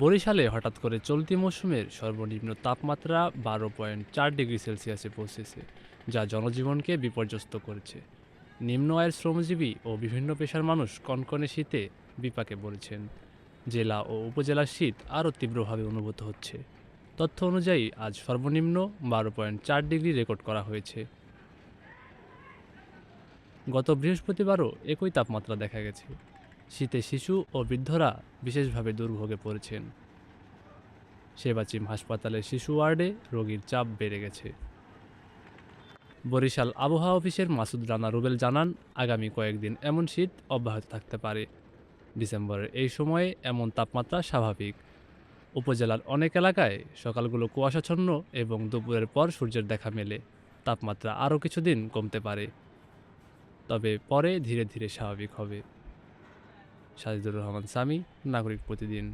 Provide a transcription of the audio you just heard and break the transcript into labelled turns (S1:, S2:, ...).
S1: বরিশালে হঠাৎ করে চলতি মৌসুমের সর্বনিম্ন তাপমাত্রা 12.4 ডিগ্রি সেলসিয়াসে পৌঁছেছে, যা জনজীবনকে বিপর্যস্ত করেছে। নিম্ন আয়ের শ্রমজীবী ও বিভিন্ন পেশার মানুষ কনকনে শীতে বিপাকে পড়েছেন। জেলা ও উপজেলার শীত আরও তীব্রভাবে অনুভূত হচ্ছে। তথ্য অনুযায়ী আজ সর্বনিম্ন 12.4 ডিগ্রি রেকর্ড করা হয়েছে। গত বৃহস্পতিবারও একই তাপমাত্রা দেখা গেছে। শীতে শিশু ও বৃদ্ধরা বিশেষভাবে দুর্ভোগে পড়েছেন। সেবাচিম হাসপাতালের শিশু ওয়ার্ডে রোগীর চাপ বেড়ে গেছে। বরিশাল আবহাওয়া অফিসের মাসুদ রানা রুবেল জানান, আগামী কয়েকদিন এমন শীত অব্যাহত থাকতে পারে। ডিসেম্বরের এই সময়ে এমন তাপমাত্রা স্বাভাবিক। উপজেলার অনেক এলাকায় সকালগুলো কুয়াশাচ্ছন্ন এবং দুপুরের পর সূর্যের দেখা মেলে। তাপমাত্রা আরও কিছুদিন কমতে পারে, তবে পরে ধীরে ধীরে স্বাভাবিক হবে। সাজিদুর রহমান সামি, নাগরিক প্রতিদিন।